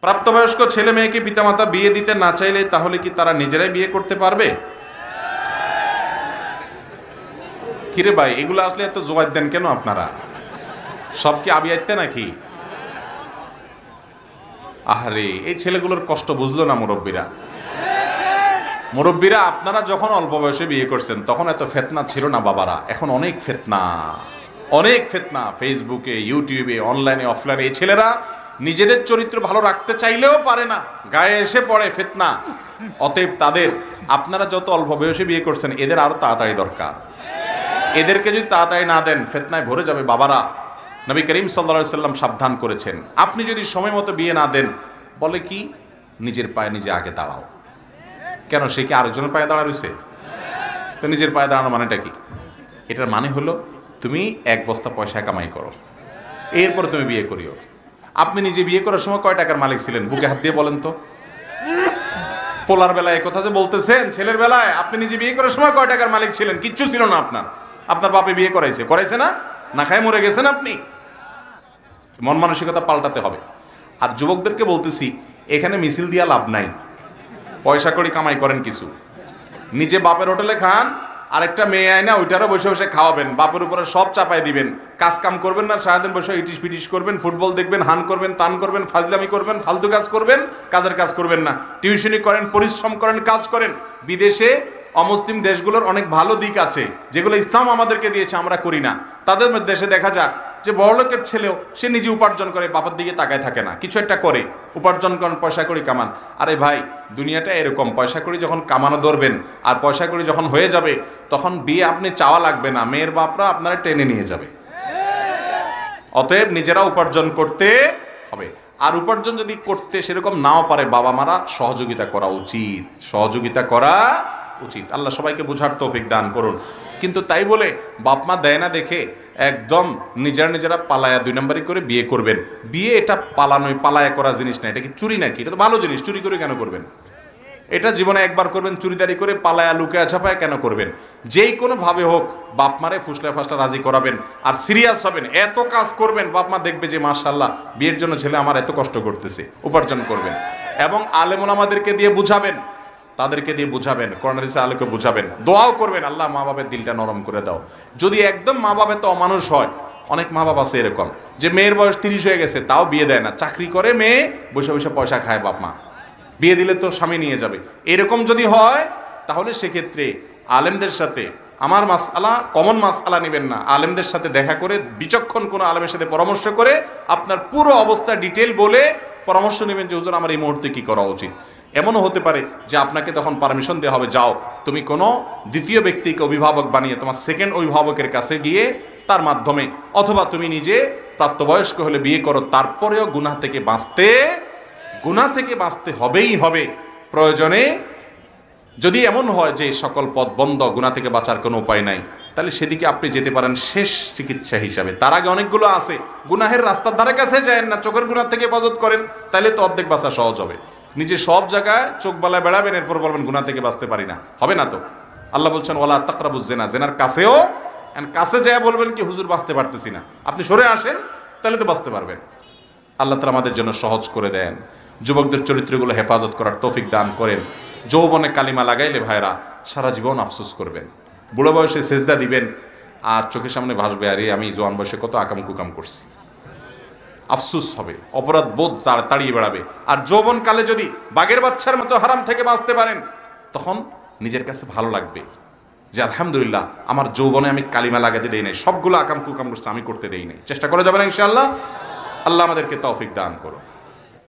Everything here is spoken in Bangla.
প্রাপ্তবয়স্ক ছেলে মেয়েকে পিতামাতা বিয়ে দিতে না চাইলে তাহলে কি তারা নিজেরাই বিয়ে করতে পারবে? কিরে ভাই, এগুলো আসলে এত জোয়ার দেন কেন আপনারা? সব কি আবিয়াইতে নাকি? আহারে, এই ছেলেগুলোর কষ্ট বুঝলো না মুরব্বীরা। মুরব্বীরা, আপনারা যখন অল্প বয়সে বিয়ে করছেন তখন এত ফিতনা ছিল না বাবারা। এখন অনেক ফিতনা, অনেক ফিতনা। ফেসবুকে, ইউটিউবে, অনলাইনে, অফলাইনে এই ছেলেরা নিজেদের চরিত্র ভালো রাখতে চাইলেও পারে না, গায়ে এসে পড়ে ফিতনা। অতএব তাদের, আপনারা যত অল্প বয়সে বিয়ে করছেন এদের আরো তাড়াতাড়ি দরকার। এদেরকে যদি তাড়াতাড়ি না দেন ফিতনায় ভরে যাবে বাবারা। নবী করিম সাল্লাল্লাহু আলাইহি সাল্লাম সাবধান করেছেন, আপনি যদি সময় মতো বিয়ে না দেন, বলে কি নিজের পায়ে নিজে আগে দাঁড়াও। কেন, সে কি আরেকজনের পায়ে দাঁড়া রয়েছে? তো নিজের পায়ে দাঁড়ানো মানেটা কি? এটার মানে হলো তুমি এক বস্তা পয়সা কামাই করো, এরপর তুমি বিয়ে করিও। আপনি নিজে বিয়ে করার সময় কয় টাকার মালিক ছিলেন? বুকে হাত দিয়ে বলেন তো। পোলার বেলায় কথা যে বলতেছেন, ছেলের বেলায় আপনি নিজে বিয়ে করার সময় কয় টাকার মালিক ছিলেন? কিচ্ছু ছিল না আপনার। আপনার বাপে বিয়ে করাইছে না? না খায় মরে গেছেন আপনি। মন মানসিকতা পাল্টাতে হবে। আর যুবকদেরকে বলতেছি, এখানে মিছিল দিয়া লাভ নাই। পয়সা করি কামাই করেন কিছু, নিজে বাপের হোটেলে খান, আরেকটা মেয়ে আয় না ওইটারও বসে বসে খাওয়াবেন, বাপের উপরে সব চাপাই দিবেন, কাজ কাম করবেন না, সারাদিন বসে ইটিস পিটিস করবেন, ফুটবল দেখবেন, হান করবেন, তান করবেন, ফাজলামি করবেন, ফালতু কাজ করবেন, কাজের কাজ করবেন না। টিউশনি করেন, পরিশ্রম করেন, কাজ করেন। বিদেশে অমুসলিম দেশগুলোর অনেক ভালো দিক আছে যেগুলো ইসলাম আমাদেরকে দিয়েছে, আমরা করি না। তাদের দেশে দেখা যায় যে বড়লোকের ছেলেও সে নিজে উপার্জন করে, বাবার দিকে তাকায় থাকে না, কিছু একটা করে, উপার্জন করেন, পয়সা করি কামান। আরে ভাই, দুনিয়াটা এরকম, পয়সা করি যখন কামানো ধরবেন আর পয়সা করি যখন হয়ে যাবে, তখন বিয়ে আপনি চাওয়া লাগবে না, মেয়ের বাপরা আপনারা টেনে নিয়ে যাবে। অতএব নিজেরা উপার্জন করতে হবে। আর উপার্জন যদি করতে সেরকম নাও পারে, বাবা মারা সহযোগিতা করা উচিত, সহযোগিতা করা উচিত। আল্লাহ সবাইকে বোঝার তৌফিক দান করুন। কিন্তু তাই বলে বাপ মা দেয় না দেখে একদম নিজেরা পালায়া 2 নম্বরই করে বিয়ে করবেন। বিয়ে এটা পালায়া করা জিনিস না। এটা কি চুরি নাকি? এটা তো ভালো জিনিস। চুরি করে কেন করবেন? এটা জীবনে একবার করবেন, চুরিদারি করে পালায়া লুকায়া ছাপায়া কেন করবেন? যেই কোনো ভাবে হোক বাপ মারে ফুসলা ফাসলা রাজি করাবেন, আর সিরিয়াস হবেন, এত কাজ করবেন, বাপ মা দেখবে যে মাশাআল্লাহ বিয়ের জন্য ছেলে আমার এত কষ্ট করতেছে, উপার্জন করবেন। এবং আলেম ওলামাদেরকে দিয়ে বুঝাবেন, তাদেরকে দিয়ে বুঝাবেন, কোরআন হাদিসের আলোকে বুঝাবেন, দোয়াও করবেন, আল্লাহ মা বাবার দিলটা নরম করে দাও। যদি একদম মা বাবা তো অমানুষ হয়, অনেক মা বাবা আছে এরকম যে মেয়ের বয়স 30 হয়ে গেছে তাও বিয়ে দেয় না, চাকরি করে মেয়ে, বসে বসে পয়সা খায় বাপ মা, বিয়ে দিলে তো স্বামী নিয়ে যাবে। এরকম যদি হয় তাহলে সেক্ষেত্রে আলেমদের সাথে, আমার মাসআলা কমন মাসআলা নেবেন না, আলেমদের সাথে দেখা করে, বিচক্ষণ কোনো আলেমের সাথে পরামর্শ করে আপনার পুরো অবস্থা ডিটেল বলে পরামর্শ নেবেন যে হুজুর আমার এই মুহূর্তে কি করা উচিত। এমনও হতে পারে যে আপনাকে তখন পারমিশন দেওয়া হবে, যাও তুমি কোনো দ্বিতীয় ব্যক্তিকে অভিভাবক বানিয়ে তোমার সেকেন্ড অভিভাবকের কাছে গিয়ে তার মাধ্যমে, অথবা তুমি নিজে প্রাপ্তবয়স্ক হলে বিয়ে করো, তারপরেও গুনাহ থেকে বাঁচতে হবেই হবে। প্রয়োজনে যদি এমন হয় যে সকল পথ বন্ধ, গুনাহ থেকে বাঁচার কোনো উপায় নাই, তাহলে সেদিকে আপনি যেতে পারেন শেষ চিকিৎসা হিসাবে। তার আগে অনেকগুলো আছে, গুনাহের রাস্তার ধারে কাছে যায়েন না, চোখের গুনাহ থেকে হেফাজত করেন, তাহলে তো অর্ধেক বাঁচা সহজ হবে। নিজে সব জায়গায় চোখ বালায় বেড়াবেন, এরপর বলবেন গুনাহ থেকে বাঁচতে পারি না, হবে না তো। আল্লাহ বলছেন ওয়ালা তাকরাবুজ জিনা, জিনার কাছেও, কাছে যায় বলবেন কি হুজুর বাঁচতে পারতেছি না, আপনি সরে আসেন, তাহলে তো বাঁচতে পারবেন। আল্লাহ তাআলা আমাদের জন্য সহজ করে দেন, যুবকদের চরিত্রগুলো হেফাজত করার তৌফিক দান করেন। যৌবনে কালিমা লাগাইলে ভাইরা সারা জীবন আফসোস করবেন, বুড়ো বয়সে সেজদা দিবেন আর চোখের সামনে ভাসবে আরে আমি জোয়ান বয়সে কত আকাম কুকাম করছি, আফসোস হবে, অপরাধ বোধ তাড়িয়ে বেড়াবে। আর যৌবনকালে যদি বাঘের বাচ্চার মতো হারাম থেকে বাঁচতে পারেন, তখন নিজের কাছে ভালো লাগবে যে আলহামদুলিল্লাহ আমার যৌবনে আমি কালিমা লাগাতে দেই নাই, সবগুলো আকাম কুকাম করছে আমি করতে দেই নাই। চেষ্টা করে যাবেন ইনশাআল্লাহ। আল্লাহ আমাদেরকে তৌফিক দান করুন।